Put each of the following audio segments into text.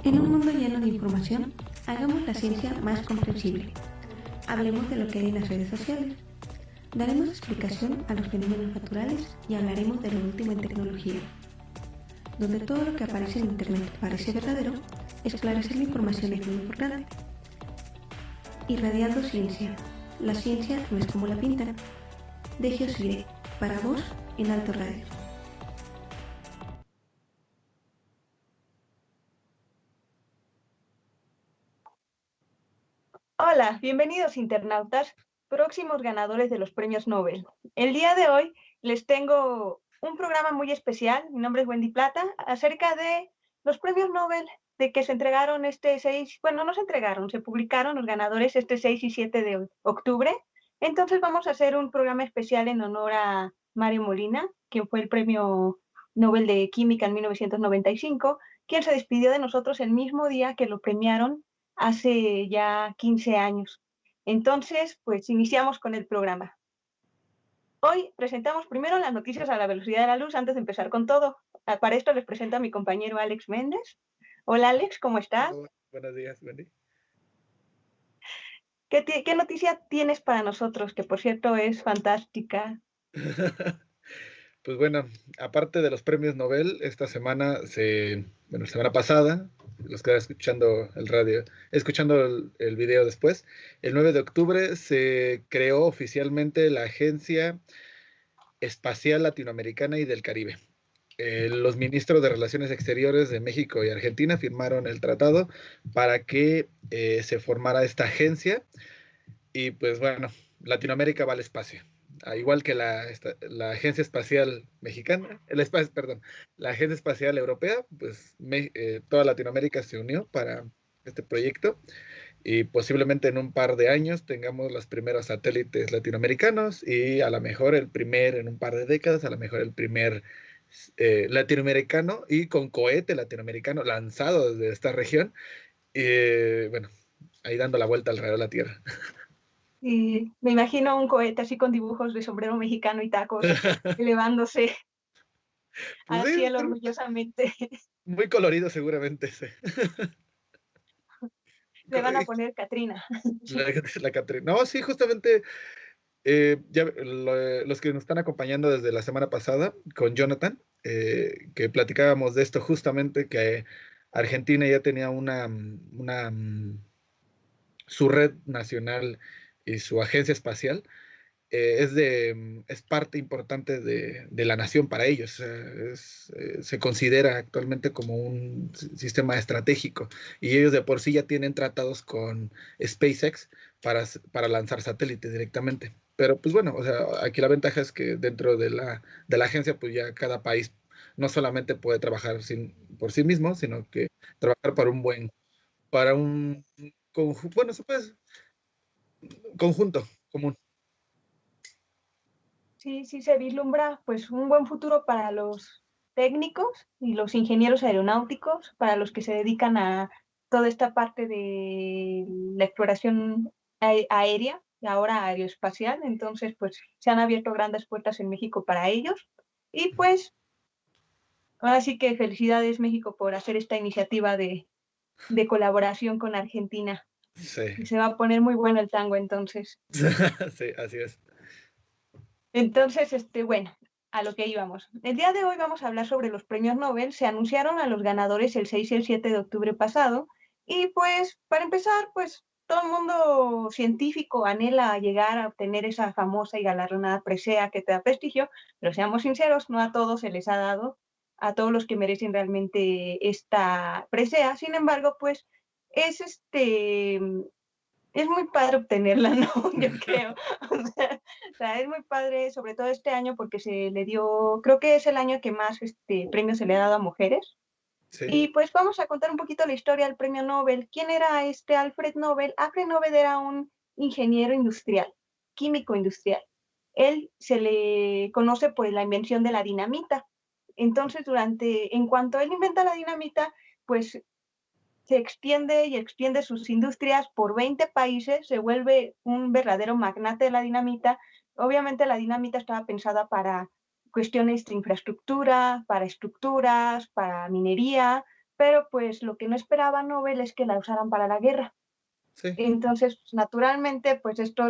En un mundo lleno de información, hagamos la ciencia más comprensible. Hablemos de lo que hay en las redes sociales. Daremos explicación a los fenómenos naturales y hablaremos de lo último en tecnología. Donde todo lo que aparece en Internet parece verdadero, esclarecer la información es muy importante. Irradiando ciencia. La ciencia no es como la pintan. De Geosire, para vos, en Alto Radio. Hola, bienvenidos internautas, próximos ganadores de los premios Nobel. El día de hoy les tengo un programa muy especial, mi nombre es Wendy Plata, acerca de los premios Nobel de que se entregaron se publicaron los ganadores este 6 y 7 de octubre. Entonces vamos a hacer un programa especial en honor a Mario Molina, quien fue el premio Nobel de Química en 1995, quien se despidió de nosotros el mismo día que lo premiaron hace ya 15 años. Entonces, pues iniciamos con el programa. Hoy presentamos primero las noticias a la velocidad de la luz antes de empezar con todo. Para esto les presento a mi compañero Alex Méndez. Hola Alex, ¿cómo estás? Hola, buenos días, Wendy. ¿Qué noticia tienes para nosotros? Que por cierto es fantástica. Pues bueno, aparte de los premios Nobel, esta semana la semana pasada, los que están escuchando el radio, escuchando el video después, el 9 de octubre se creó oficialmente la Agencia Espacial Latinoamericana y del Caribe. Los ministros de Relaciones Exteriores de México y Argentina firmaron el tratado para que se formara esta agencia. Y pues bueno, Latinoamérica va al espacio. Igual que la Agencia Espacial Mexicana, la Agencia Espacial Europea, pues toda Latinoamérica se unió para este proyecto y posiblemente en un par de años tengamos los primeros satélites latinoamericanos y a lo mejor en un par de décadas, a lo mejor el primer latinoamericano y con cohete latinoamericano lanzado desde esta región. Y bueno, ahí dando la vuelta alrededor de la Tierra. Y me imagino un cohete así con dibujos de sombrero mexicano y tacos elevándose Pues al sí, cielo orgullosamente. muy colorido seguramente. Sí. Le van a poner Catrina. La Catrina. No, sí, justamente los que nos están acompañando desde la semana pasada con Jonathan, que platicábamos de esto justamente, que Argentina ya tenía su red nacional y su agencia espacial. Es parte importante de la nación para ellos. Se considera actualmente como un sistema estratégico y ellos de por sí ya tienen tratados con SpaceX para lanzar satélites directamente. Pero pues bueno, o sea, aquí la ventaja es que dentro de la agencia pues ya cada país no solamente puede trabajar por sí mismo, sino que trabajar para un bueno, se puede, conjunto común. Sí, sí se vislumbra pues un buen futuro para los técnicos y los ingenieros aeronáuticos, para los que se dedican a toda esta parte de la exploración aérea y ahora aeroespacial. Entonces, pues se han abierto grandes puertas en México para ellos. Y pues, ahora sí que felicidades México por hacer esta iniciativa de colaboración con Argentina. Sí. Y se va a poner muy bueno el tango entonces. Sí, así es. Entonces, bueno, a lo que íbamos. El día de hoy vamos a hablar sobre los premios Nobel. Se anunciaron a los ganadores el 6 y el 7 de octubre pasado. Y pues, para empezar, pues todo el mundo científico anhela llegar a obtener esa famosa y galardonada presea que te da prestigio, pero seamos sinceros, no a todos se les ha dado, a todos los que merecen realmente esta presea. Sin embargo, pues es es muy padre obtenerla, ¿no? Yo creo. O sea, es muy padre, sobre todo este año, porque se le dio, creo que es el año que más premio se le ha dado a mujeres. Sí. Y pues vamos a contar un poquito la historia del premio Nobel. ¿Quién era Alfred Nobel? Alfred Nobel era un ingeniero industrial, químico industrial. Él se le conoce por la invención de la dinamita. Entonces, en cuanto él inventa la dinamita, pues se extiende y extiende sus industrias por 20 países, se vuelve un verdadero magnate de la dinamita. Obviamente la dinamita estaba pensada para cuestiones de infraestructura, para estructuras, para minería, pero pues lo que no esperaba Nobel es que la usaran para la guerra. Sí. Entonces, naturalmente, pues esto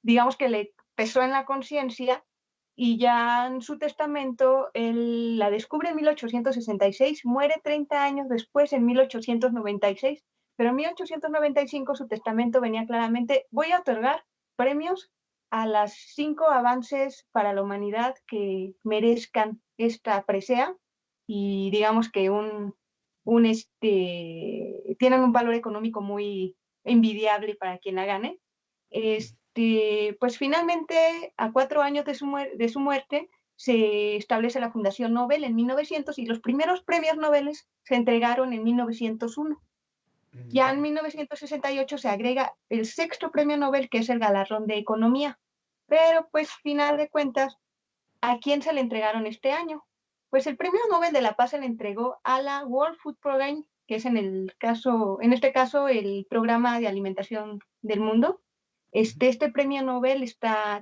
digamos que le pesó en la conciencia, y ya en su testamento él la descubre en 1866, muere 30 años después, en 1896, pero en 1895 su testamento venía claramente: voy a otorgar premios a las 5 avances para la humanidad que merezcan esta presea, y digamos que tienen un valor económico muy envidiable para quien la gane. Pues finalmente, a 4 años de su muerte, se establece la Fundación Nobel en 1900, y los primeros premios Nobel se entregaron en 1901. Ya en 1968 se agrega el 6º premio Nobel, que es el galardón de economía. Pero pues, final de cuentas, ¿a quién se le entregaron este año? Pues el premio Nobel de la Paz se le entregó a la World Food Programme, que es en este caso el programa de alimentación del mundo. Este premio Nobel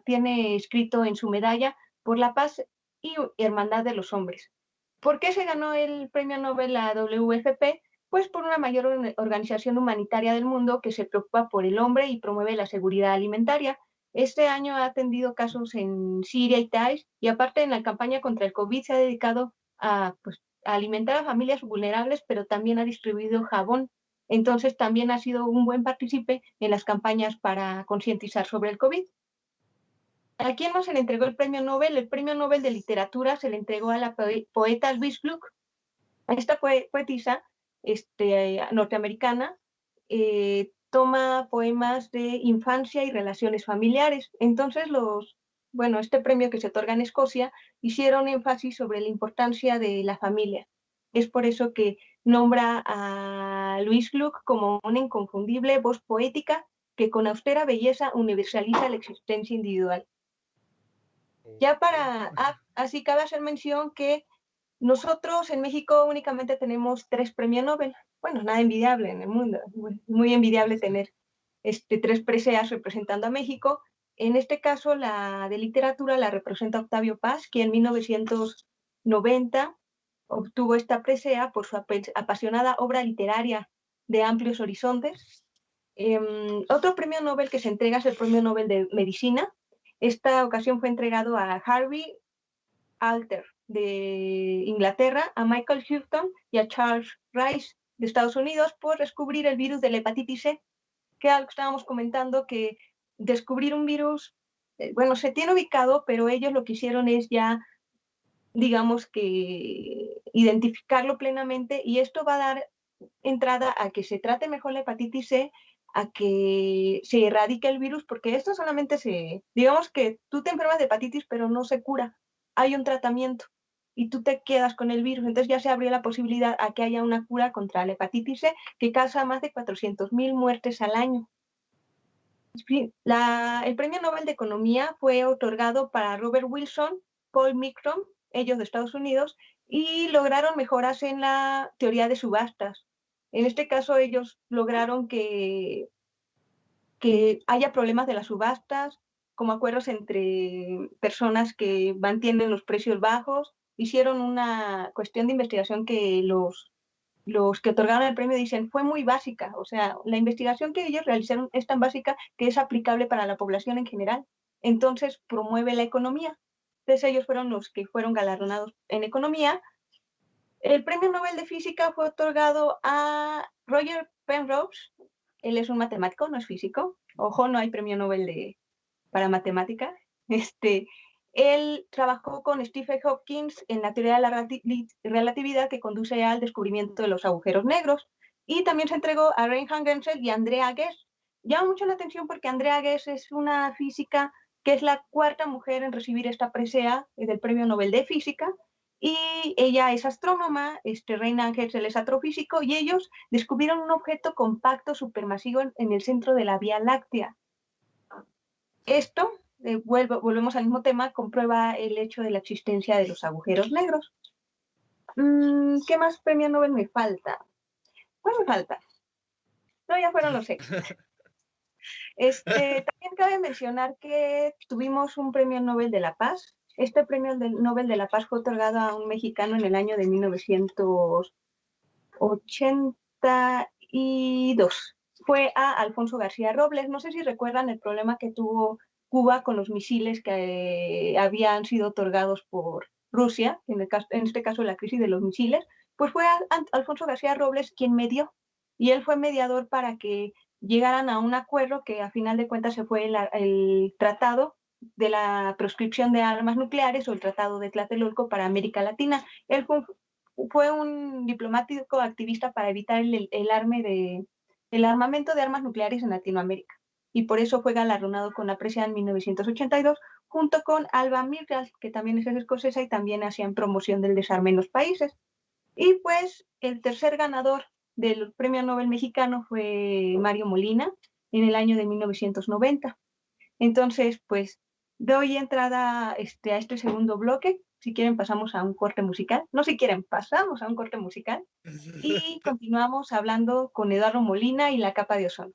tiene escrito en su medalla: por la paz y hermandad de los hombres. ¿Por qué se ganó el premio Nobel a WFP? Pues por una mayor organización humanitaria del mundo que se preocupa por el hombre y promueve la seguridad alimentaria. Este año ha atendido casos en Siria y Táis, y aparte, en la campaña contra el COVID se ha dedicado a alimentar a familias vulnerables, pero también ha distribuido jabón. Entonces también ha sido un buen partícipe en las campañas para concientizar sobre el COVID. ¿A quién no se le entregó el premio Nobel? El premio Nobel de Literatura se le entregó a la poeta Louise Gluck. Esta poetisa norteamericana toma poemas de infancia y relaciones familiares. Entonces este premio, que se otorga en Escocia, hicieron énfasis sobre la importancia de la familia. Es por eso que nombra a Louise Gluck como una inconfundible voz poética que con austera belleza universaliza la existencia individual. Ya así cabe hacer mención que nosotros en México únicamente tenemos 3 premios Nobel. Bueno, nada envidiable en el mundo, muy envidiable tener 3 preseas representando a México. En este caso, la de literatura la representa Octavio Paz, quien en 1990 obtuvo esta presea por su apasionada obra literaria de amplios horizontes. Otro premio Nobel que se entrega es el Premio Nobel de Medicina. Esta ocasión fue entregado a Harvey Alter, de Inglaterra, a Michael Houghton y a Charles Rice, de Estados Unidos, por descubrir el virus de la hepatitis C, que algo estábamos comentando, que descubrir un virus, se tiene ubicado, pero ellos lo que hicieron es ya, digamos que, identificarlo plenamente, y esto va a dar entrada a que se trate mejor la hepatitis C, a que se erradique el virus, porque esto solamente digamos que tú te enfermas de hepatitis, pero no se cura. Hay un tratamiento y tú te quedas con el virus. Entonces ya se abrió la posibilidad a que haya una cura contra la hepatitis C, que causa más de 400,000 muertes al año. El Premio Nobel de Economía fue otorgado para Robert Wilson, Paul Micron, ellos de Estados Unidos, y lograron mejoras en la teoría de subastas. En este caso, ellos lograron que haya problemas de las subastas, como acuerdos entre personas que mantienen los precios bajos. Hicieron una cuestión de investigación que los que otorgaron el premio dicen fue muy básica. O sea, la investigación que ellos realizaron es tan básica que es aplicable para la población en general. Entonces, promueve la economía. Entonces, ellos fueron los que fueron galardonados en economía. El Premio Nobel de Física fue otorgado a Roger Penrose. Él es un matemático, no es físico. Ojo, no hay Premio Nobel para matemática. Él trabajó con Stephen Hawking en la teoría de la relatividad, que conduce al descubrimiento de los agujeros negros. Y también se entregó a Reinhard Genzel y Andrea Ghez. Llama mucho la atención porque Andrea Ghez es una física que es la 4ª mujer en recibir esta presea del Premio Nobel de Física. Y ella es astrónoma, Reinhard Genzel es astrofísico, y ellos descubrieron un objeto compacto supermasivo en el centro de la Vía Láctea. Esto, volvemos al mismo tema, comprueba el hecho de la existencia de los agujeros negros. ¿Qué más premio Nobel me falta? ¿Cuál me falta? No, ya fueron los 6. También cabe mencionar que tuvimos un premio Nobel de la Paz. Este premio Nobel de la Paz fue otorgado a un mexicano en el año de 1900. 1982. Fue a Alfonso García Robles. No sé si recuerdan el problema que tuvo Cuba con los misiles que habían sido otorgados por Rusia, en este caso la crisis de los misiles, pues fue Alfonso García Robles quien medió, y él fue mediador para que llegaran a un acuerdo que a final de cuentas se fue el tratado de la proscripción de armas nucleares, o el tratado de Tlatelolco para América Latina. Él fue un diplomático activista para evitar el armamento de armas nucleares en Latinoamérica, y por eso fue galardonado con la presea en 1982, junto con Alva Myrdal, que también es escocesa y también hacían promoción del desarme en los países. Y pues el tercer ganador del Premio Nobel mexicano fue Mario Molina en el año de 1990. Entonces, pues doy entrada a este segundo bloque. Si quieren, pasamos a un corte musical. No, si quieren, pasamos a un corte musical y continuamos hablando con Eduardo Molina y la capa de ozono.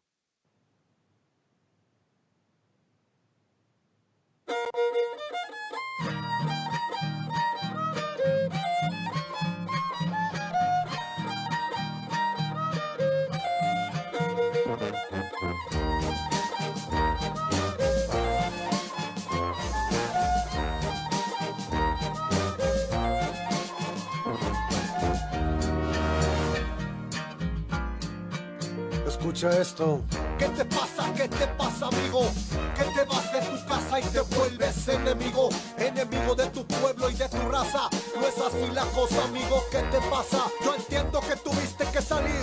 Escucha esto. ¿Qué te pasa? ¿Qué te pasa, amigo? Que te vas de tu casa y te vuelves enemigo. Enemigo de tu pueblo y de tu raza. No es así la cosa, amigo. ¿Qué te pasa? Yo entiendo que tuviste que salir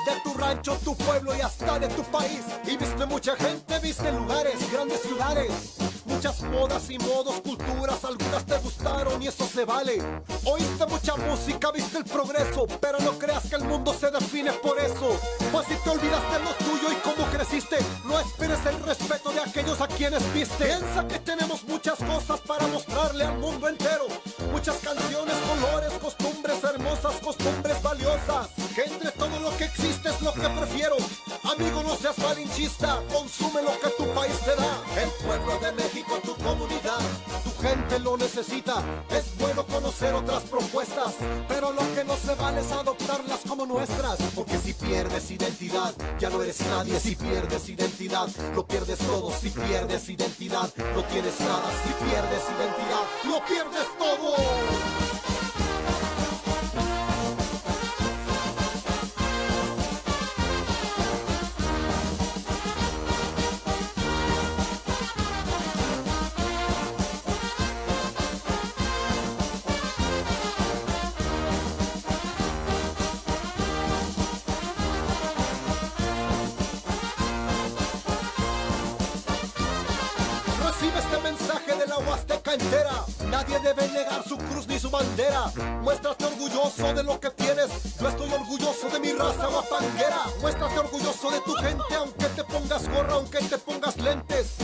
de tu rancho, tu pueblo y hasta de tu país. Y viste mucha gente, viste lugares, grandes ciudades. Muchas modas y modos, culturas, algunas te gustaron y eso se vale. Oíste mucha música, viste el progreso, pero no creas que el mundo se define por eso. Pues si te olvidaste lo tuyo y cómo creciste, no esperes el respeto de aquellos a quienes viste. Piensa que tenemos muchas cosas para mostrarle al mundo entero. Muchas canciones, colores, costumbres hermosas, costumbres valiosas. Que entre todo lo que existe es lo que prefiero. Amigo, no seas malinchista, consume lo que tu país te da. El pueblo de México, tu comunidad, tu gente lo necesita. Es bueno conocer otras propuestas, pero lo que no se vale es adoptarlas como nuestras. Porque si pierdes identidad, ya no eres nadie. Si pierdes identidad, lo pierdes todo. Si pierdes identidad, no tienes nada. Si pierdes identidad, lo pierdes todo. Entera. Nadie debe negar su cruz ni su bandera. Muéstrate orgulloso de lo que tienes. Yo estoy orgulloso de mi raza guapanguera. Muéstrate orgulloso de tu gente, aunque te pongas gorra, aunque te pongas lentes.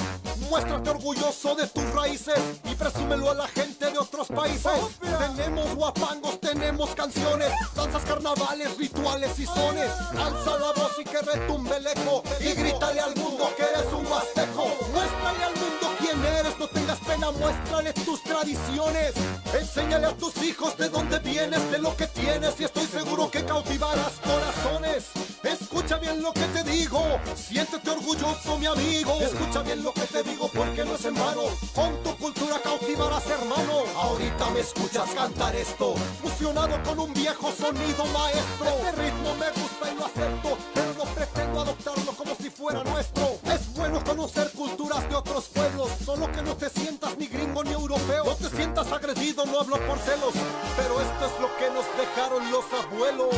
Muéstrate orgulloso de tus raíces y presúmelo a la gente de otros países. Tenemos guapangos, tenemos canciones, danzas, carnavales, rituales y sones. Alza la voz y que retumbe el eco y grítale al mundo que eres un huasteco. Muéstrale al mundo quién eres, no tengas pena, muéstrale tus tradiciones. Enséñale a tus hijos de dónde vienes, de lo que tienes, y estoy seguro que cautivarás corazones. Escucha bien lo que te digo, siéntete orgulloso, mi amigo. Escucha bien lo que te digo, porque no es en vano. Con tu cultura cautivarás, hermano. Ahorita me escuchas cantar esto, fusionado con un viejo sonido maestro. Este ritmo me gusta y lo acepto, pero no pretendo adoptarlo como si fuera nuestro. Es bueno conocer culturas de otros pueblos, solo que no te sientas ni gringo ni europeo. No te sientas agredido, no hablo por celos, pero esto es lo que nos dejaron los abuelos.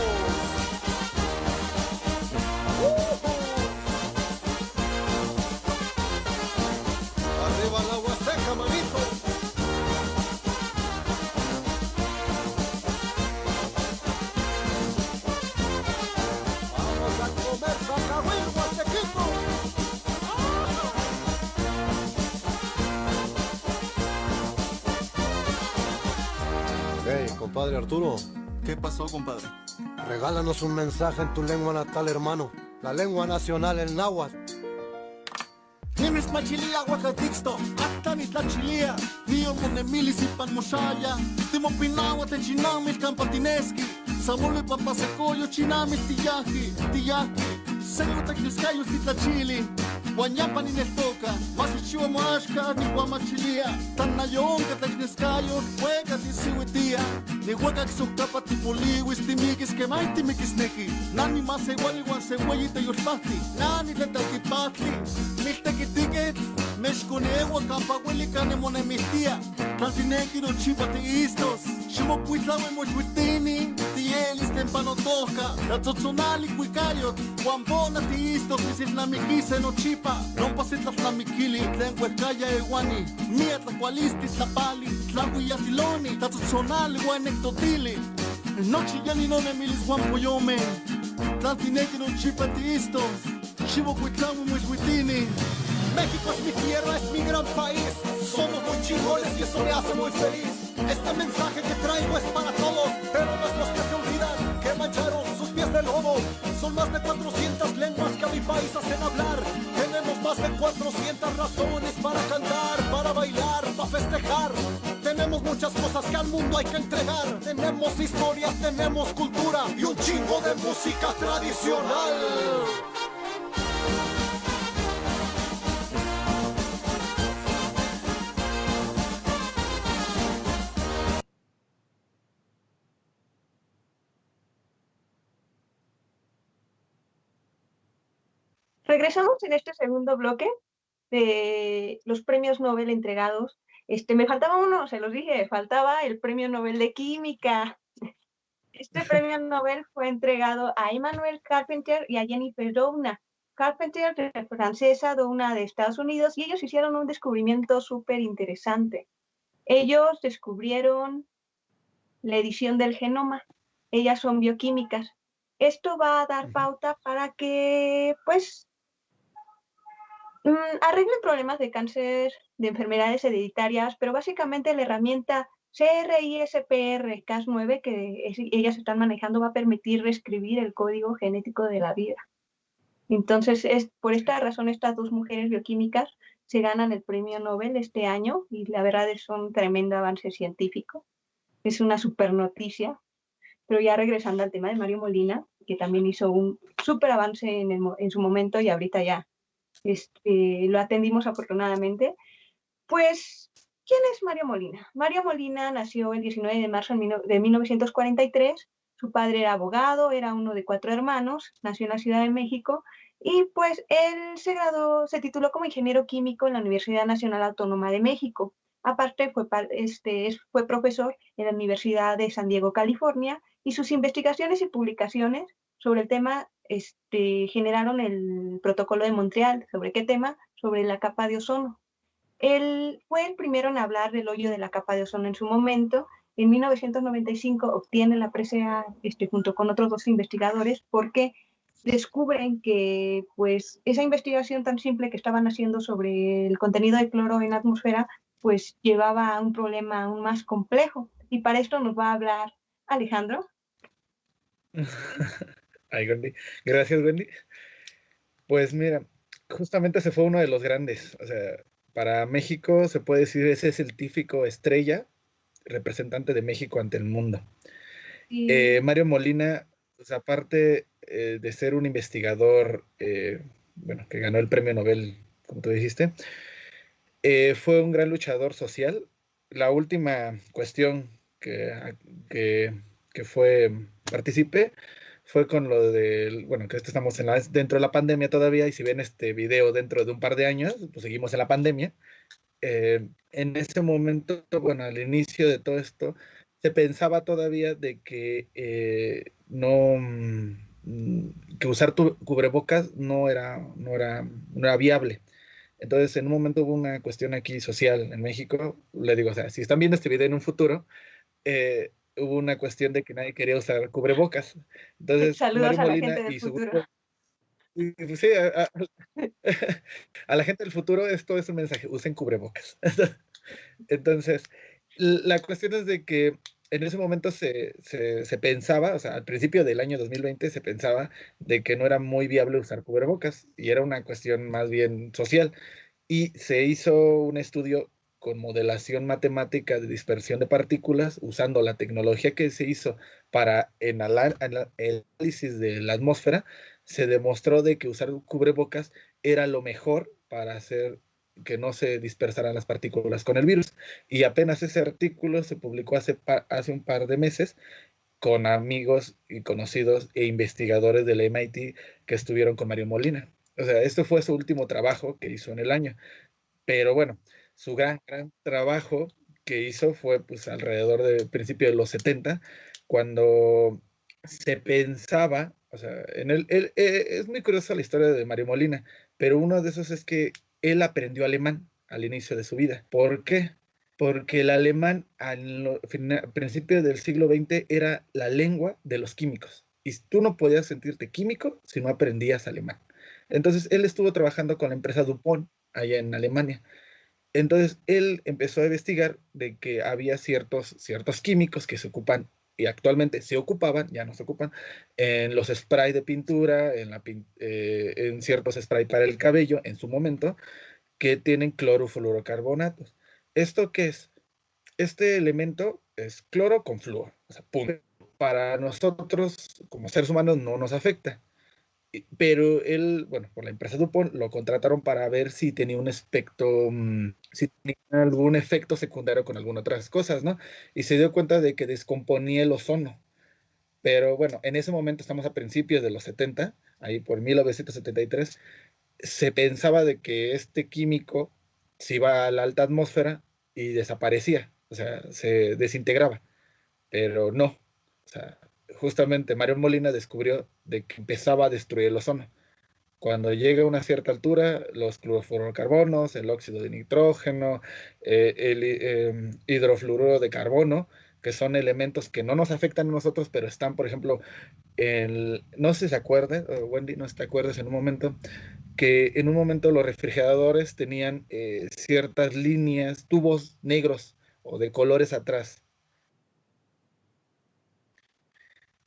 Arriba la Huasteca, manito. Vamos a comer sacahuil, huastequito. Hey, compadre Arturo. ¿Qué pasó, compadre? Regálanos un mensaje en tu lengua natal, hermano. La lengua nacional, el náhuatl. Nimis machilia huacatixto, actan itlachilia. Nio monemili sipan moshaya. Timopinawa te chinamis campatineski. Samole papasecoyo chinami tiyaki, Selo tecniscayo titlachili, Guanyapa ni nestoca, Masuchiwa moashka ni guamachilia, Tanayonca tecniscayo, Hueca tisihuitia, Ni hueca xocapa tipoliwis timikis que maiti mikisneki, Nani más igual igual se hueyi te yospati, Nani te tatipatli, Miltequitiquet, Mexconewa campahuelica nemonemistia, Tantineki no chipati istos, Ximopuitlawe mochuitini, Tielis tempanotoca, Ratzotzonali cuicariot, Guambona tiistos, Misilnamiquise no chipa, Rompasitlas namikili, Tlenhuecaya eguani, Miatlacualistis lapali, Tlahuiyatiloni, Tatzotzonali guanectotili, Nochiyani no nemilis guampoyome, Tlantineki no chipa tiistos, Ximopuitlawe mochuitini. México es mi tierra, es mi gran país. Somos muy chingones y eso me hace muy feliz. Este mensaje que traigo es para todos, pero no es los que se olvidan, que mancharon sus pies de lobo. Son más de 400 lenguas que a mi país hacen hablar. Tenemos más de 400 razones para cantar, para bailar, para festejar. Tenemos muchas cosas que al mundo hay que entregar. Tenemos historias, tenemos cultura y un chingo de música tradicional. Regresamos en este segundo bloque de los premios Nobel entregados. Me faltaba uno, se los dije, faltaba el premio Nobel de Química. Este premio Nobel fue entregado a Emmanuel Carpenter y a Jennifer Doudna. Carpenter, francesa, Doudna de Estados Unidos, y ellos hicieron un descubrimiento súper interesante. Ellos descubrieron la edición del genoma. Ellas son bioquímicas. Esto va a dar pauta para que, pues, arreglen problemas de cáncer, de enfermedades hereditarias, pero básicamente la herramienta CRISPR-Cas9 que ellas están manejando va a permitir reescribir el código genético de la vida. Entonces, por esta razón, estas dos mujeres bioquímicas se ganan el premio Nobel este año y la verdad es un tremendo avance científico. Es una super noticia. Pero ya regresando al tema de Mario Molina, que también hizo un súper avance en su momento y ahorita ya lo atendimos afortunadamente. Pues, ¿quién es Mario Molina? Mario Molina nació el 19 de marzo de 1943. Su padre era abogado, era uno de 4 hermanos, nació en la Ciudad de México y pues él se tituló como ingeniero químico en la Universidad Nacional Autónoma de México. Aparte fue profesor en la Universidad de San Diego, California, y sus investigaciones y publicaciones sobre el tema generaron el Protocolo de Montreal. ¿Sobre qué tema? Sobre la capa de ozono. Él fue el primero en hablar del hoyo de la capa de ozono en su momento. En 1995 obtiene la presea junto con otros 2 investigadores porque descubren que pues, esa investigación tan simple que estaban haciendo sobre el contenido de cloro en la atmósfera pues llevaba a un problema aún más complejo. Y para esto nos va a hablar Alejandro. Ay, Wendy. Gracias, Wendy. Pues mira, justamente ese fue uno de los grandes. O sea, para México se puede decir ese es el científico estrella, representante de México ante el mundo. Mario Molina, pues, aparte de ser un investigador, bueno, que ganó el premio Nobel, como tú dijiste, fue un gran luchador social. La última cuestión que participé fue con lo del, bueno, que estamos dentro de la pandemia todavía, y si ven este video dentro de un par de años, pues seguimos en la pandemia. En ese momento, bueno, al inicio de todo esto, se pensaba todavía de que que usar cubrebocas no era viable. Entonces, en un momento hubo una cuestión aquí social en México. Le digo, o sea, si están viendo este video en un futuro, hubo una cuestión de que nadie quería usar cubrebocas. Entonces, saludos Mario a la Molina gente del y su futuro. grupo, sí, a la gente del futuro esto es un mensaje: usen cubrebocas. Entonces, la cuestión es de que en ese momento se pensaba, o sea, al principio del año 2020 se pensaba de que no era muy viable usar cubrebocas y era una cuestión más bien social. Y se hizo un estudio con modelación matemática de dispersión de partículas, usando la tecnología que se hizo para el análisis de la atmósfera, se demostró de que usar cubrebocas era lo mejor para hacer que no se dispersaran las partículas con el virus. Y apenas ese artículo se publicó hace un par de meses con amigos y conocidos e investigadores del MIT que estuvieron con Mario Molina. O sea, este fue su último trabajo que hizo en el año. Pero bueno, su gran trabajo que hizo fue pues alrededor del principio de los 70, cuando se pensaba, o sea, es muy curiosa la historia de Mario Molina, pero uno de esos es que él aprendió alemán al inicio de su vida. ¿Por qué? Porque el alemán al principio del siglo XX era la lengua de los químicos. Y tú no podías sentirte químico si no aprendías alemán. Entonces, él estuvo trabajando con la empresa DuPont allá en Alemania. Entonces, él empezó a investigar de que había ciertos químicos que se ocupan, y actualmente se ocupaban, ya no se ocupan, en los sprays de pintura, en ciertos sprays para el cabello en su momento, que tienen clorofluorocarbonatos. ¿Esto qué es? Este elemento es cloro con flúor, o sea, punto. Para nosotros, como seres humanos, no nos afecta. Pero él, bueno, por la empresa DuPont lo contrataron para ver si tenía un aspecto, si tenía algún efecto secundario con algunas otras cosas, ¿no? Y se dio cuenta de que descomponía el ozono. Pero bueno, en ese momento estamos a principios de los 70, ahí por 1973, se pensaba de que este químico se iba a la alta atmósfera y desaparecía, o sea, se desintegraba, pero no, o sea, justamente Mario Molina descubrió de que empezaba a destruir el ozono. Cuando llega a una cierta altura, los clorofluorocarbonos, el óxido de nitrógeno, el hidrofluoruro de carbono, que son elementos que no nos afectan a nosotros, pero están, por ejemplo, no sé si se acuerdan, Wendy, no sé si te acuerdas en un momento, que en un momento los refrigeradores tenían ciertas líneas, tubos negros o de colores atrás.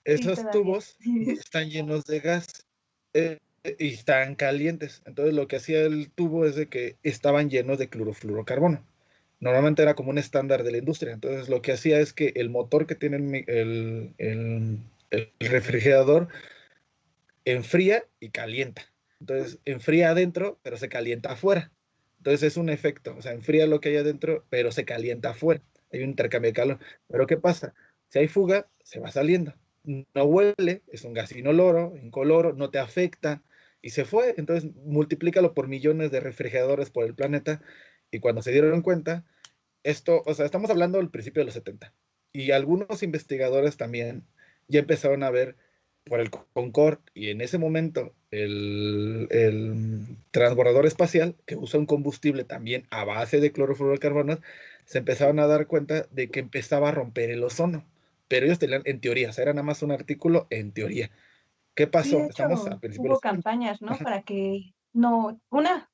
Esos tubos están llenos de gas y están calientes. Entonces lo que hacía el tubo es de que estaban llenos de clorofluorocarbono. Normalmente era como un estándar de la industria. Entonces lo que hacía es que el motor que tiene el refrigerador enfría y calienta. Entonces enfría adentro, pero se calienta afuera. Entonces es un efecto, o sea, enfría lo que hay adentro, pero se calienta afuera. Hay un intercambio de calor. Pero ¿qué pasa? Si hay fuga, se va saliendo. No huele, es un gas inoloro, incoloro, no te afecta y se fue. Entonces multiplícalo por millones de refrigeradores por el planeta y cuando se dieron cuenta, esto, o sea, estamos hablando del principio de los 70 y algunos investigadores también ya empezaron a ver por el Concorde y en ese momento el transbordador espacial que usa un combustible también a base de clorofluorocarbonos, se empezaron a dar cuenta de que empezaba a romper el ozono. Pero ellos tenían en teoría, o sea, era nada más un artículo en teoría. ¿Qué Sí, pasó? de Estamos hecho, a principios de hubo los... campañas, ¿no? Ajá, Para que no,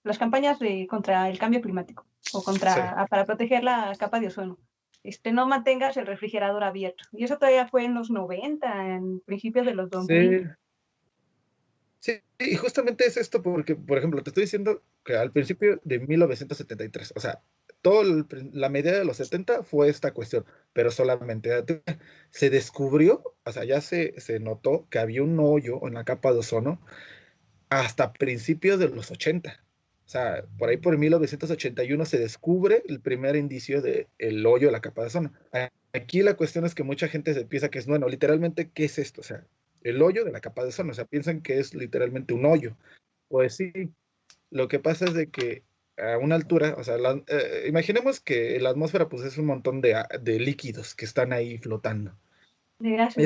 las campañas contra el cambio climático o sí, para proteger la capa de ozono. No mantengas el refrigerador abierto. Y eso todavía fue en los 90, en principios de los 2000. sí, sí, y justamente es esto porque, por ejemplo, te estoy diciendo que al principio de 1973, o sea, la medida de los 70 fue esta cuestión, pero solamente se descubrió, o sea, ya se notó que había un hoyo en la capa de ozono hasta principios de los 80. O sea, por ahí por 1981 se descubre el primer indicio del hoyo de la capa de ozono. Aquí la cuestión es que mucha gente se piensa que es, bueno, literalmente, ¿qué es esto? O sea, el hoyo de la capa de ozono. O sea, piensan que es literalmente un hoyo. Pues sí, lo que pasa es de que a una altura, o sea, imaginemos que la atmósfera pues es un montón de líquidos que están ahí flotando. De gases.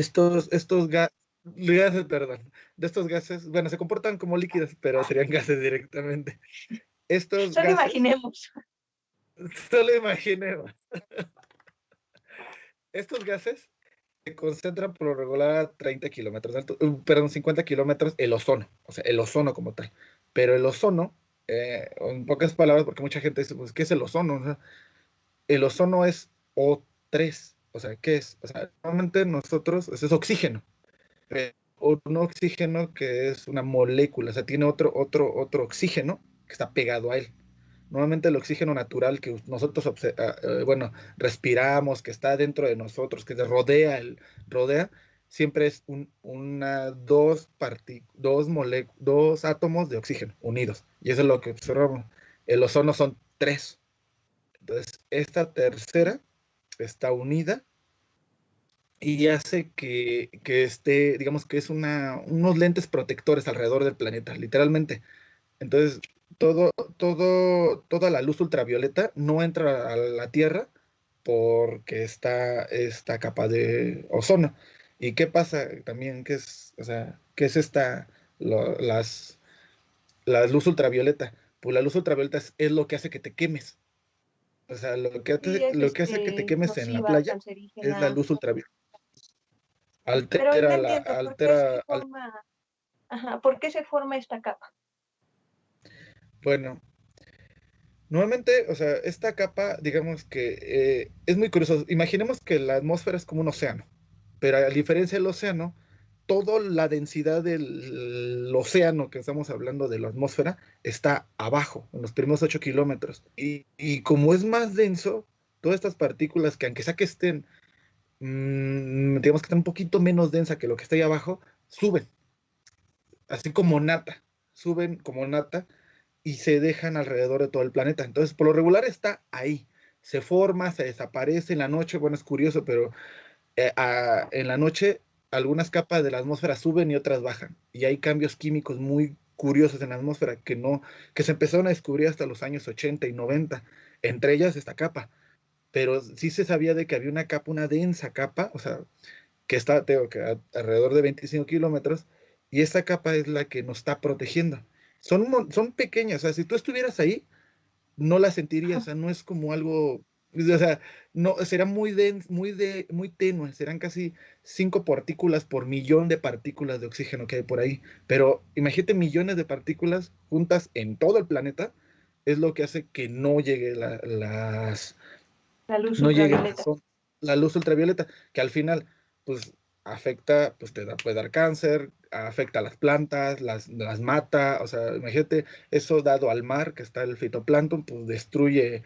Estos gases, perdón, de estos gases, bueno, se comportan como líquidos, pero serían gases directamente. Estos Solo gases, imaginemos. solo imaginemos, estos gases se concentran por lo regular a 30 kilómetros de altura, perdón, 50 kilómetros el ozono, o sea, el ozono como tal. Pero el ozono, en pocas palabras, porque mucha gente dice, pues, ¿qué es el ozono? O sea, el ozono es O3, o sea, ¿qué es? O sea, normalmente nosotros, eso es oxígeno. Un oxígeno que es una molécula, o sea, tiene otro oxígeno que está pegado a él. Normalmente el oxígeno natural que nosotros respiramos, que está dentro de nosotros, que rodea, siempre es dos átomos de oxígeno unidos. Y eso es lo que observamos. El ozono son 3. Entonces, esta tercera está unida y hace que esté, digamos que es unos lentes protectores alrededor del planeta, literalmente. Entonces, toda la luz ultravioleta no entra a la Tierra porque está esta capa de ozono. ¿Y qué pasa también? ¿Qué es la luz ultravioleta? Pues la luz ultravioleta es lo que hace que te quemes. O sea, Sí, es lo que hace que te quemes en la nociva, playa es la cancerígena. luz ultravioleta. Pero no Altera la, entiendo por qué se altera, al- forma, ajá, ¿por qué se forma esta capa? bueno, normalmente, o sea, esta capa, digamos que es muy curioso. Imaginemos que la atmósfera es como un océano, pero a diferencia del océano, toda la densidad del océano que estamos hablando de la atmósfera está abajo, en los primeros 8 kilómetros. Y como es más denso, todas estas partículas que aunque sea que estén, digamos que están un poquito menos densa que lo que está ahí abajo, suben, así como nata, suben como nata y se dejan alrededor de todo el planeta. Entonces, por lo regular está ahí. Se forma, se desaparece en la noche. Bueno, es curioso, pero en la noche algunas capas de la atmósfera suben y otras bajan. Y hay cambios químicos muy curiosos en la atmósfera que se empezaron a descubrir hasta los años 80 y 90. Entre ellas esta capa. Pero sí se sabía de que había una capa, una densa capa, o sea, que está, tengo que alrededor de 25 kilómetros, y esa capa es la que nos está protegiendo. Son pequeñas, o sea, si tú estuvieras ahí, no la sentirías, o sea, no es como algo, o sea, no, será muy tenue, serán casi 5 partículas por millón de partículas de oxígeno que hay por ahí, pero imagínate millones de partículas juntas en todo el planeta, es lo que hace que no llegue La luz no llegue ultravioleta. la luz ultravioleta, que al final, pues, afecta, pues puede dar cáncer, afecta a las plantas, las mata, o sea, imagínate, eso dado al mar, que está el fitoplancton, pues destruye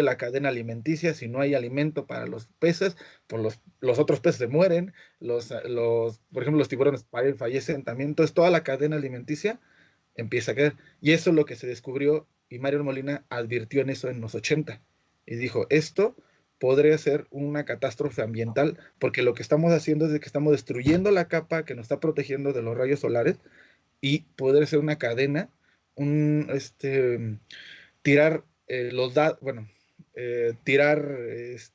la cadena alimenticia. Si no hay alimento para los peces, pues los otros peces se mueren, por ejemplo, los tiburones fallecen también. Entonces toda la cadena alimenticia empieza a caer, y eso es lo que se descubrió, y Mario Molina advirtió en eso en los 80 y dijo, esto podría ser una catástrofe ambiental, porque lo que estamos haciendo es de que estamos destruyendo la capa que nos está protegiendo de los rayos solares, y podría ser una cadena, tirar tirar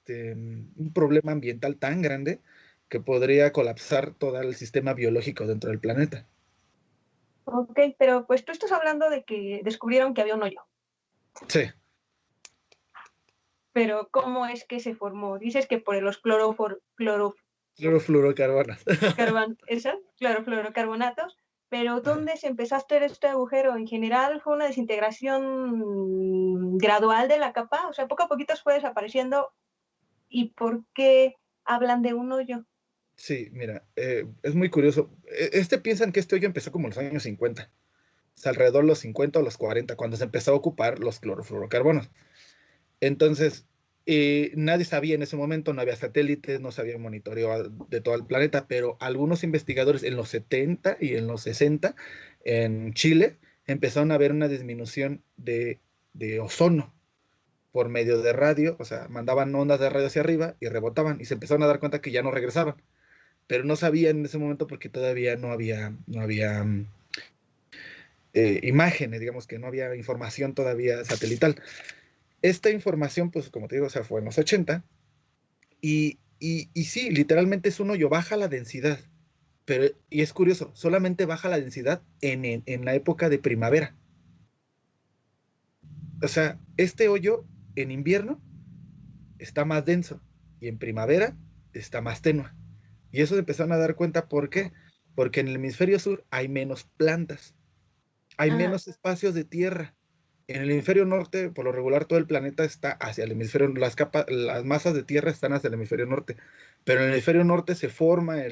un problema ambiental tan grande que podría colapsar todo el sistema biológico dentro del planeta. Ok, pero pues tú estás hablando de que descubrieron que había un hoyo. Sí. Pero ¿cómo es que se formó? Dices que por los Clorofluorocarbonos. clorofluorocarbonatos, pero ¿dónde se empezó a hacer este agujero? ¿En general fue una desintegración gradual de la capa? O sea, poco a poquito fue desapareciendo. ¿Y por qué hablan de un hoyo? Sí, mira, es muy curioso. Piensan que este hoyo empezó como en los años 50, o sea, alrededor de los 50 o los 40, cuando se empezó a ocupar los clorofluorocarbonos. Entonces, nadie sabía en ese momento, no había satélites, no se había monitoreo de todo el planeta, pero algunos investigadores en los 70 y en los 60, en Chile, empezaron a ver una disminución de ozono por medio de radio, o sea, mandaban ondas de radio hacia arriba y rebotaban, y se empezaron a dar cuenta que ya no regresaban, pero no sabían en ese momento porque todavía no había imágenes, digamos que no había información todavía satelital. Esta información, pues como te digo, o sea, fue en los 80, y sí, literalmente es un hoyo, baja la densidad, y es curioso, solamente baja la densidad en la época de primavera. O sea, este hoyo en invierno está más denso, y en primavera está más tenue. Y eso se empezaron a dar cuenta, ¿por qué? Porque en el hemisferio sur hay menos plantas, hay Ajá. menos espacios de tierra. En el hemisferio norte, por lo regular, todo el planeta está hacia el hemisferio, las masas de tierra están hacia el hemisferio norte, pero en el hemisferio norte se forman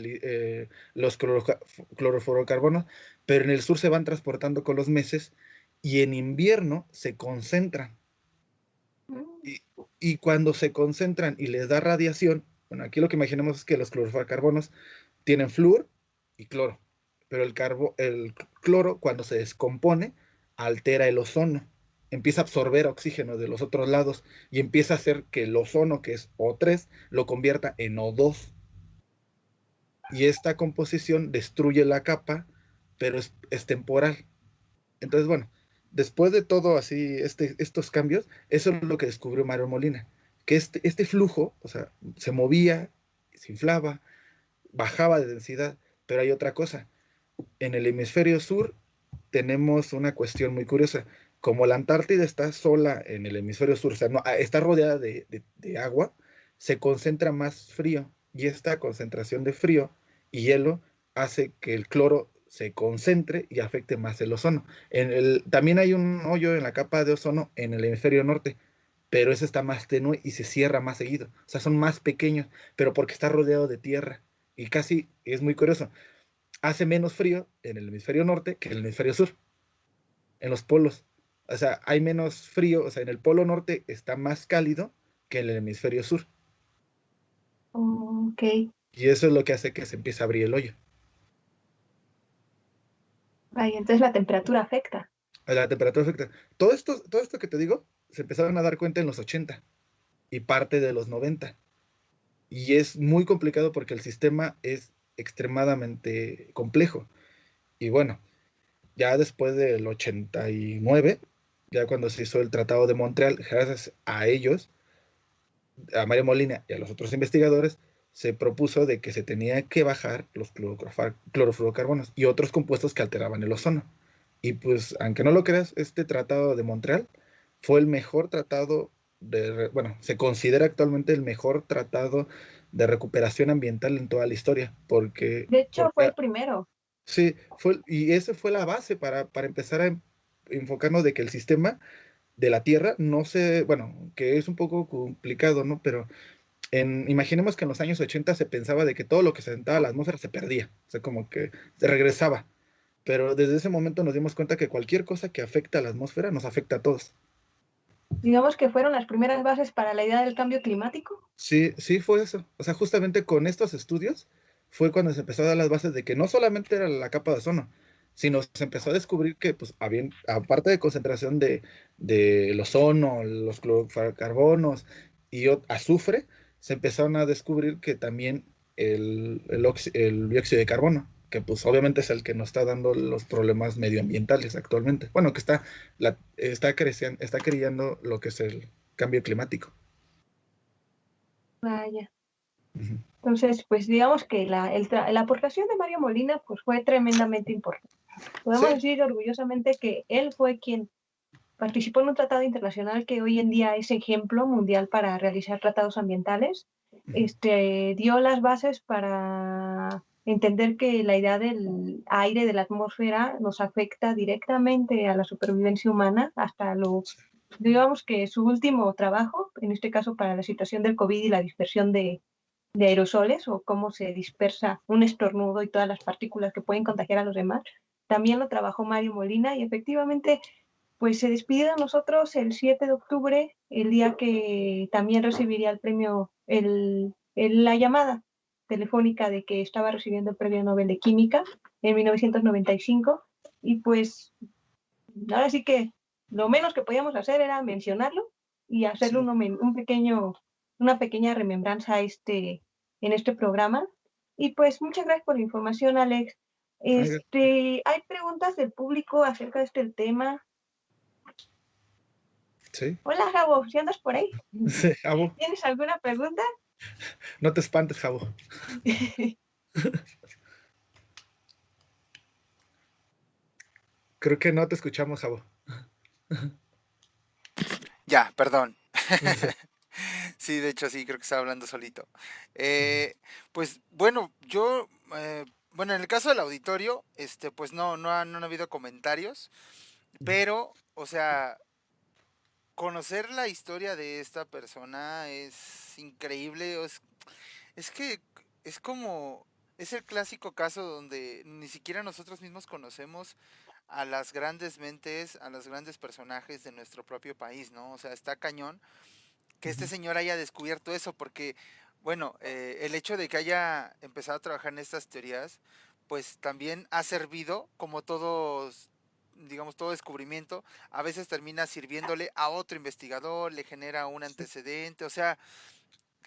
los clorofluorocarbonos, pero en el sur se van transportando con los meses, y en invierno se concentran. y cuando se concentran y les da radiación, bueno, aquí lo que imaginemos es que los clorofluorocarbonos tienen flúor y cloro, pero el cloro cuando se descompone altera el ozono, empieza a absorber oxígeno de los otros lados y empieza a hacer que el ozono, que es O3, lo convierta en O2. Y esta composición destruye la capa, pero es temporal. Entonces, bueno, después de todo así, estos cambios, eso es lo que descubrió Mario Molina, que este flujo, o sea, se movía, se inflaba, bajaba de densidad, pero hay otra cosa. En el hemisferio sur tenemos una cuestión muy curiosa. Como la Antártida está sola en el hemisferio sur, o sea, no, está rodeada de agua, se concentra más frío y esta concentración de frío y hielo hace que el cloro se concentre y afecte más el ozono. También hay un hoyo en la capa de ozono en el hemisferio norte, pero ese está más tenue y se cierra más seguido. O sea, son más pequeños, pero porque está rodeado de tierra. Y casi es muy curioso. Hace menos frío en el hemisferio norte que en el hemisferio sur, en los polos. O sea, hay menos frío, o sea, en el polo norte está más cálido que en el hemisferio sur. Ok, Y eso es lo que hace que se empiece a abrir el hoyo. vaya, entonces la temperatura afecta. A la temperatura afecta. Todo esto que te digo, se empezaron a dar cuenta en los 80 y parte de los 90. Y es muy complicado porque el sistema es extremadamente complejo. Y bueno, ya después del 89, ya cuando se hizo el Tratado de Montreal, gracias a ellos, a Mario Molina y a los otros investigadores, se propuso de que se tenía que bajar los clorofluorocarbonos y otros compuestos que alteraban el ozono. Y pues, aunque no lo creas, este Tratado de Montreal fue el mejor tratado bueno, se considera actualmente el mejor tratado de recuperación ambiental en toda la historia, De hecho, fue porque el primero. sí, y esa fue la base para empezar a enfocarnos de que el sistema de la Tierra no se, bueno, que es un poco complicado, ¿no? Pero imaginemos que en los años 80 se pensaba de que todo lo que se sentaba a la atmósfera se perdía, o sea, como que se regresaba. Pero desde ese momento nos dimos cuenta que cualquier cosa que afecta a la atmósfera nos afecta a todos. Digamos que fueron las primeras bases para la idea del cambio climático. Sí, sí fue eso. O sea, justamente con estos estudios fue cuando se empezó a dar las bases de que no solamente era la capa de ozono, sino se empezó a descubrir que, pues, aparte de concentración del ozono, los clorofluorocarbonos y azufre, se empezaron a descubrir que también el dióxido de carbono, que pues obviamente es el que nos está dando los problemas medioambientales actualmente. Bueno, que está creando lo que es el cambio climático. Vaya. Ujú. Entonces, pues digamos que la aportación de Mario Molina pues fue tremendamente importante. Podemos Sí, decir orgullosamente que él fue quien participó en un tratado internacional que hoy en día es ejemplo mundial para realizar tratados ambientales. Dio las bases para entender que la idea del aire de la atmósfera nos afecta directamente a la supervivencia humana hasta digamos que su último trabajo, en este caso para la situación del COVID y la dispersión de aerosoles o cómo se dispersa un estornudo y todas las partículas que pueden contagiar a los demás. También lo trabajó Mario Molina y efectivamente pues se despidió de nosotros el 7 de octubre, el día que también recibiría el premio, la llamada telefónica de que estaba recibiendo el premio Nobel de Química en 1995. Y pues ahora sí que lo menos que podíamos hacer era mencionarlo y hacerle sí. una pequeña remembranza en este programa. Y pues muchas gracias por la información, Alex. Ay, Hay preguntas del público acerca de este tema. sí, Hola, Javo, ¿si andas por ahí? sí, Jabo, ¿Tienes alguna pregunta? no te espantes, Jabo. Creo que no te escuchamos, Jabo. Ya, perdón. Sí, Sí, de hecho sí, creo que estaba hablando solito. Pues bueno, bueno, en el caso del auditorio, pues no han habido comentarios, pero, o sea, conocer la historia de esta persona es increíble. Es que es como, es el clásico caso donde ni siquiera nosotros mismos conocemos a las grandes mentes, a los grandes personajes de nuestro propio país, ¿no? O sea, está cañón que este Ujú. señor haya descubierto eso, porque, bueno, el hecho de que haya empezado a trabajar en estas teorías, pues también ha servido, como todos, digamos, todo descubrimiento, a veces termina sirviéndole a otro investigador, le genera un Sí. antecedente, o sea,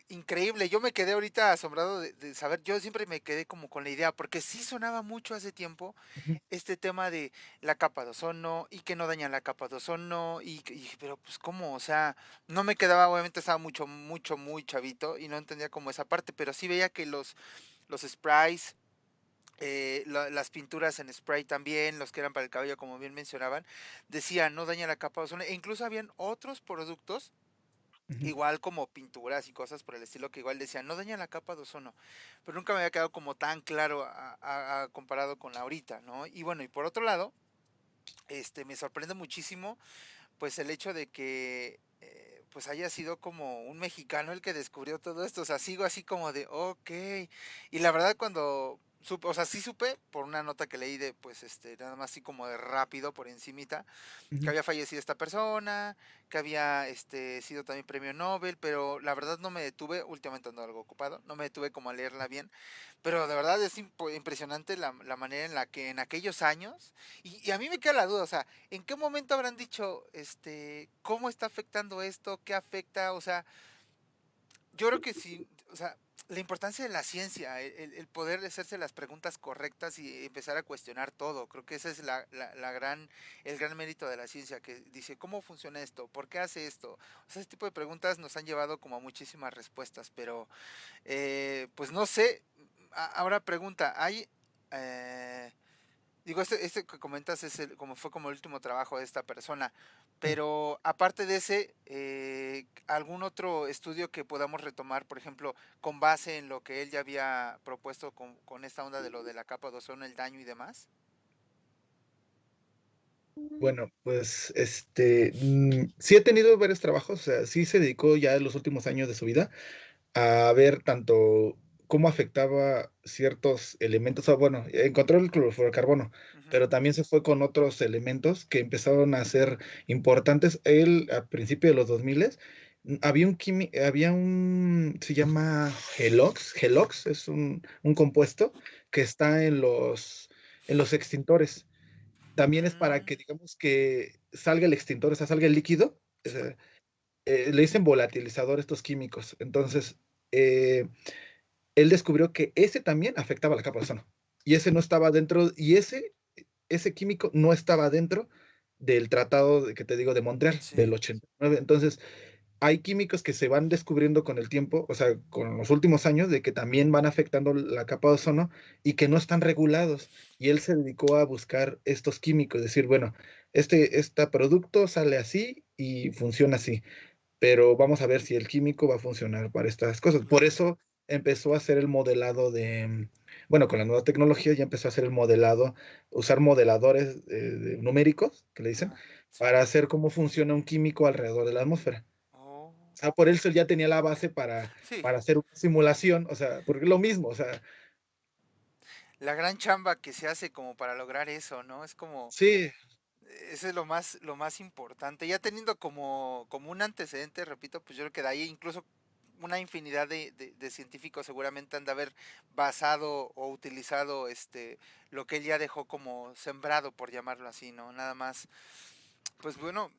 increíble. Yo me quedé ahorita asombrado de saber, yo siempre me quedé como con la idea, porque sí sonaba mucho hace tiempo Ujú. este tema de la capa de ozono y que no daña la capa de ozono y dije, pero pues cómo, o sea, no me quedaba, obviamente estaba muy chavito y no entendía como esa parte, pero sí veía que los sprays, las pinturas en spray también, los que eran para el cabello, como bien mencionaban, decían no daña la capa de ozono, e incluso habían otros productos Ujú. igual como pinturas y cosas por el estilo que igual decían, no daña la capa de ozono, pero nunca me había quedado como tan claro comparado con la ahorita, ¿no? Y bueno, y por otro lado, me sorprende muchísimo, pues el hecho de que, pues haya sido como un mexicano el que descubrió todo esto, o sea, sigo así como de, ok, y la verdad cuando supe, o sea, sí supe por una nota que leí de, pues, nada más así como de rápido por encimita, que Ujú. había fallecido esta persona, que había sido también premio Nobel, pero la verdad no me detuve, últimamente ando algo ocupado, no me detuve como a leerla bien, pero de verdad es impresionante la manera en la que en aquellos años, y a mí me queda la duda, o sea, ¿en qué momento habrán dicho, cómo está afectando esto? ¿Qué afecta? O sea, yo creo que sí, o sea, la importancia de la ciencia, el poder hacerse las preguntas correctas y empezar a cuestionar todo, creo que ese es el gran mérito de la ciencia, que dice, ¿cómo funciona esto? ¿Por qué hace esto? O sea, ese tipo de preguntas nos han llevado como a muchísimas respuestas, pero pues no sé, ahora pregunta, eh, digo, este que comentas es como fue como el último trabajo de esta persona, Sí. pero aparte de ese, ¿algún otro estudio que podamos retomar, por ejemplo, con base en lo que él ya había propuesto con esta onda de lo de la capa de ozono, el daño y demás? Bueno, pues sí he tenido varios trabajos, o sea, sí se dedicó ya en los últimos años de su vida a ver tanto cómo afectaba ciertos elementos, o bueno, encontró el clorofluorocarbono, Ujú. pero también se fue con otros elementos que empezaron a ser importantes. Él, a principios de los 2000, se llama Helox es un compuesto que está en los extintores. También es para Mm, que, digamos, que salga el extintor, o sea, salga el líquido. O sí. sea, le dicen volatilizador estos químicos. Entonces, eh, él descubrió que ese también afectaba la capa de ozono. Y ese no estaba dentro, y ese químico no estaba dentro del tratado que te digo de Montreal, Sí. del 89. Entonces, hay químicos que se van descubriendo con el tiempo, o sea, con los últimos años, de que también van afectando la capa de ozono y que no están regulados. Y él se dedicó a buscar estos químicos, decir, bueno, este producto sale así y funciona así, pero vamos a ver si el químico va a funcionar para estas cosas. Por Claro. eso empezó a hacer el modelado bueno, con la nueva tecnología ya empezó a hacer el modelado, usar modeladores numéricos, que le dicen, Ajá. Sí. para hacer cómo funciona un químico alrededor de la atmósfera. Oh. O sea, por eso él ya tenía la base Sí. para hacer una simulación, o sea, porque es lo mismo, o sea, La gran chamba que se hace como para lograr eso, ¿no? Es como, sí, ese es lo más importante. Ya teniendo como un antecedente, repito, pues yo creo que de ahí incluso una infinidad de científicos seguramente han de haber basado o utilizado lo que él ya dejó como sembrado, por llamarlo así, ¿no? Nada más. Pues bueno,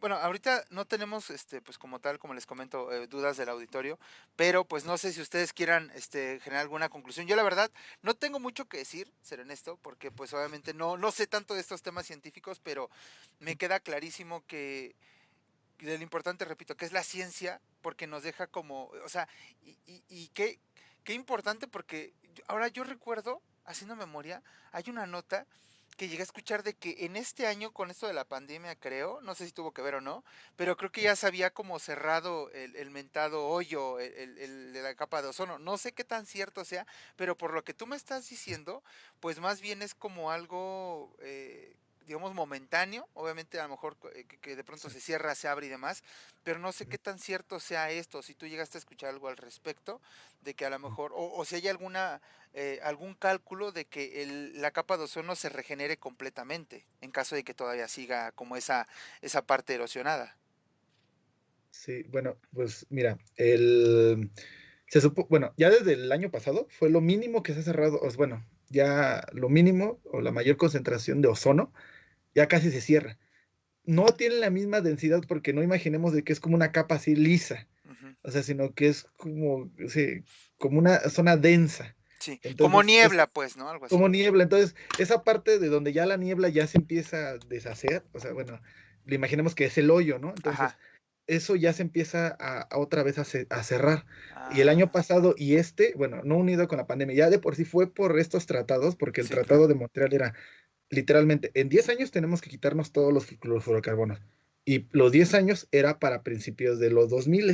bueno, ahorita no tenemos, pues como tal, como les comento, dudas del auditorio, pero pues no sé si ustedes quieran, generar alguna conclusión. Yo la verdad no tengo mucho que decir, ser honesto, porque pues obviamente no sé tanto de estos temas científicos, pero me queda clarísimo que de lo importante, repito, que es la ciencia, porque nos deja como, o sea, y qué importante, porque ahora yo recuerdo, haciendo memoria, hay una nota que llegué a escuchar de que en este año, con esto de la pandemia, creo, no sé si tuvo que ver o no, pero creo que ya se había como cerrado el mentado hoyo, el de la capa de ozono. No sé qué tan cierto sea, pero por lo que tú me estás diciendo, pues más bien es como algo, digamos, momentáneo. Obviamente, a lo mejor que de pronto sí. se cierra, se abre y demás, pero no sé qué tan cierto sea esto. Si tú llegaste a escuchar algo al respecto, de que a lo mejor, o si hay algún cálculo de que la capa de ozono se regenere completamente, en caso de que todavía siga como esa parte erosionada. Sí, bueno, pues mira, bueno, ya desde el año pasado fue lo mínimo que se ha cerrado, bueno, ya lo mínimo o la mayor concentración de ozono ya casi se cierra. No tiene la misma densidad porque no imaginemos de que es como una capa así lisa, Ujú. o sea, sino que es como, sí, como una zona densa. Sí, como Entonces, es niebla, pues, ¿no? Algo así. como niebla. Entonces, esa parte de donde ya la niebla ya se empieza a deshacer, o sea, bueno, le imaginemos que es el hoyo, ¿no? Entonces, Ajá. eso ya se empieza a otra vez a cerrar. Y el año Ah, pasado y bueno, no unido con la pandemia, ya de por sí fue por estos tratados, porque el sí, Tratado claro. de Montreal era literalmente, en 10 años tenemos que quitarnos todos los clorofluorocarbonos. Y los 10 años era para principios de los 2000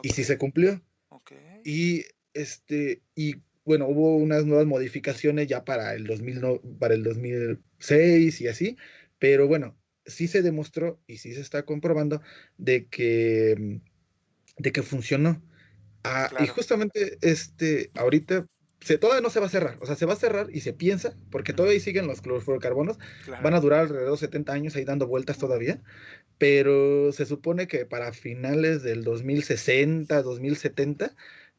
y Ok, sí se cumplió. ok. Y bueno, hubo unas nuevas modificaciones ya para el 2000, para el 2006 y así, pero bueno, sí se demostró y sí se está comprobando de que funcionó. Y Claro. justamente ahorita todavía no se va a cerrar, o sea, se va a cerrar y se piensa, porque Ujú. todavía siguen los clorofluorocarbonos, van Claro. a durar alrededor de 70 años ahí dando vueltas todavía, pero se supone que para finales del 2060, 2070,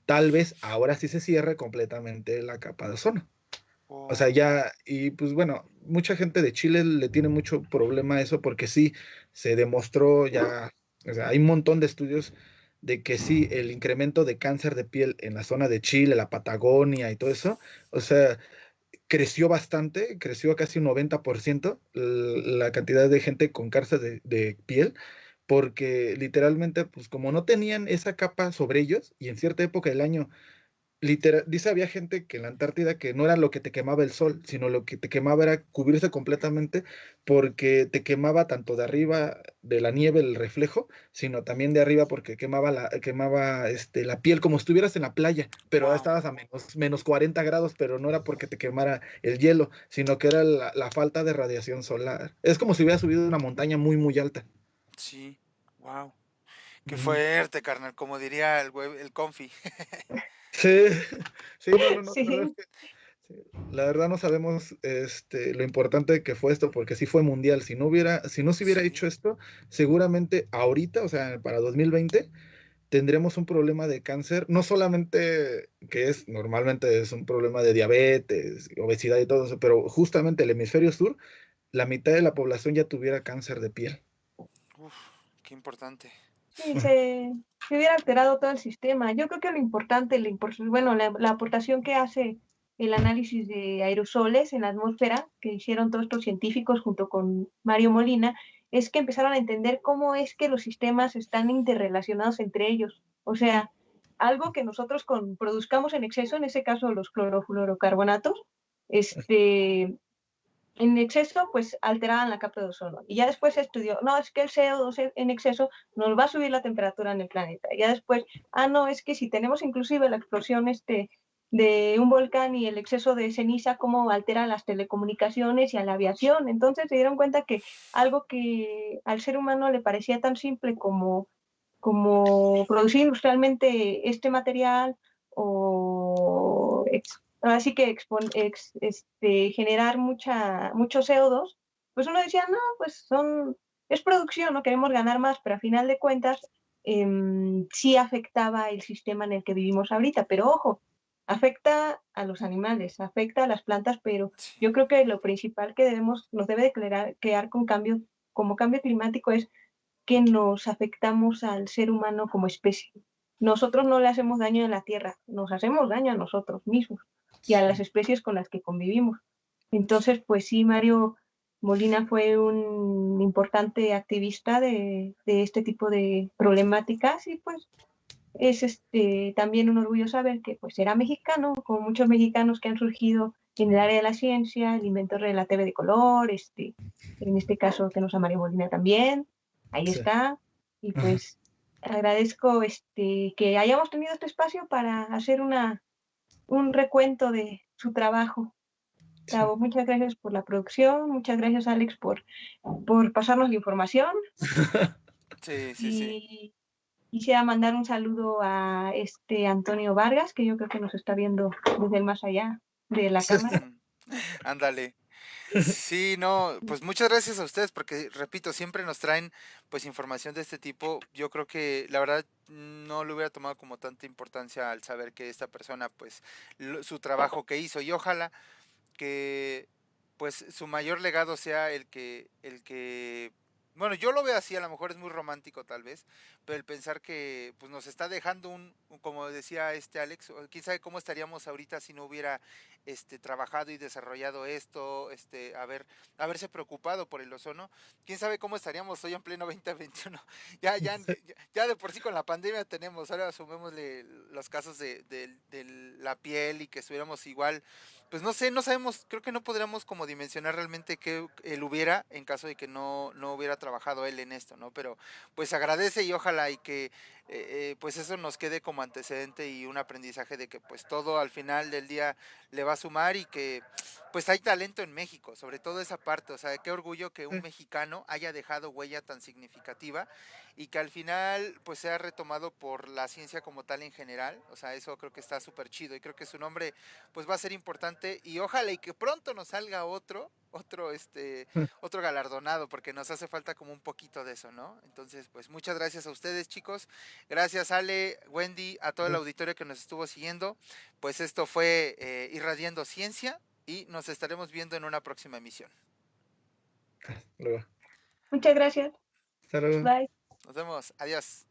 tal vez ahora sí se cierre completamente la capa de ozono. O sea, Oh, ya, y pues bueno, mucha gente de Chile le tiene mucho problema a eso porque sí, se demostró ya, o sea, hay un montón de estudios de que sí, el incremento de cáncer de piel en la zona de Chile, la Patagonia y todo eso, o sea, creció bastante, creció a casi un 90% la cantidad de gente con cáncer de piel, porque literalmente, pues como no tenían esa capa sobre ellos, y en cierta época del año, literal, dice, había gente que en la Antártida que no era lo que te quemaba el sol, sino lo que te quemaba era cubrirse completamente, porque te quemaba tanto de arriba de la nieve el reflejo, sino también de arriba porque quemaba la piel como si estuvieras en la playa, pero wow. estabas a menos 40 grados, pero no era porque te quemara el hielo, sino que era la falta de radiación solar. Es como si hubieras subido una montaña muy, muy alta. Sí, wow. Qué Ujú. fuerte, carnal, como diría el confi. Sí, sí, no, no, no, la verdad es Sí, que sí, la verdad no sabemos lo importante que fue esto, porque sí fue mundial. Si no se hubiera Sí, hecho esto, seguramente ahorita, o sea, para 2020, tendremos un problema de cáncer, no solamente normalmente es un problema de diabetes, obesidad y todo eso, pero justamente el hemisferio sur, la mitad de la población ya tuviera cáncer de piel. uf, qué importante. sí, se hubiera alterado todo el sistema. Yo creo que lo importante, bueno, la aportación que hace el análisis de aerosoles en la atmósfera, que hicieron todos estos científicos junto con Mario Molina, es que empezaron a entender cómo es que los sistemas están interrelacionados entre ellos. O sea, algo que nosotros produzcamos en exceso, en ese caso los clorofluorocarbonatos, este, en exceso, pues alteraban la capa de ozono. Y ya después se estudió, no, es que el CO2 en exceso nos va a subir la temperatura en el planeta. Y ya después, no, es que si tenemos inclusive la explosión de un volcán y el exceso de ceniza, cómo altera las telecomunicaciones y a la aviación. Entonces se dieron cuenta que algo que al ser humano le parecía tan simple como producir industrialmente este material o así que generar mucho CO2, pues uno decía, no, pues es producción, no queremos ganar más, pero a final de cuentas sí afectaba el sistema en el que vivimos ahorita, pero ojo, afecta a los animales, afecta a las plantas, pero Sí, yo creo que lo principal que nos debe de crear como cambio climático es que nos afectamos al ser humano como especie. Nosotros no le hacemos daño a la Tierra, nos hacemos daño a nosotros mismos y a las Sí, especies con las que convivimos. sí, Entonces, pues sí, Mario Molina fue un importante activista de este tipo de problemáticas y pues es también un orgullo saber que pues era mexicano, como muchos mexicanos que han surgido en el área de la ciencia, el inventor de la TV de color, en este caso tenemos a Mario Molina también, ahí sí. está, y pues agradezco que hayamos tenido este espacio para hacer un recuento de su trabajo. Sí. Gabo, muchas gracias por la producción, muchas gracias Alex por pasarnos la información sí, sí, sí. y quisiera mandar un saludo a Antonio Vargas, que yo creo que nos está viendo desde el más allá de la cámara. Ándale. Sí, no, pues muchas gracias a ustedes porque, repito, siempre nos traen pues información de este tipo. Yo creo que la verdad no le hubiera tomado como tanta importancia al saber que esta persona pues su trabajo que hizo y ojalá que pues su mayor legado sea el que bueno, yo lo veo así, a lo mejor es muy romántico tal vez, pero el pensar que pues nos está dejando como decía este Alex, quién sabe cómo estaríamos ahorita si no hubiera trabajado y desarrollado esto, haberse preocupado por el ozono, quién sabe cómo estaríamos hoy en pleno 2021. Ya de por sí con la pandemia tenemos, ahora sumémosle los casos de la piel y que estuviéramos igual, pues no sé, no sabemos, creo que no podríamos como dimensionar realmente qué él hubiera en caso de que no hubiera trabajado él en esto, ¿no? Pero pues agradece y ojalá y que pues eso nos quede como antecedente y un aprendizaje de que pues todo al final del día le va a sumar y que pues hay talento en México, sobre todo esa parte, o sea, qué orgullo que un mexicano haya dejado huella tan significativa y que al final pues sea retomado por la ciencia como tal en general, o sea, eso creo que está súper chido y creo que su nombre pues va a ser importante y ojalá y que pronto nos salga otro galardonado, porque nos hace falta como un poquito de eso, ¿no? Entonces, pues muchas gracias a ustedes, chicos. Gracias, Ale, Wendy, a todo el auditorio que nos estuvo siguiendo. Pues esto fue Irradiando Ciencia y nos estaremos viendo en una próxima emisión. Luego. Muchas gracias. Hasta luego. Bye. Nos vemos. Adiós.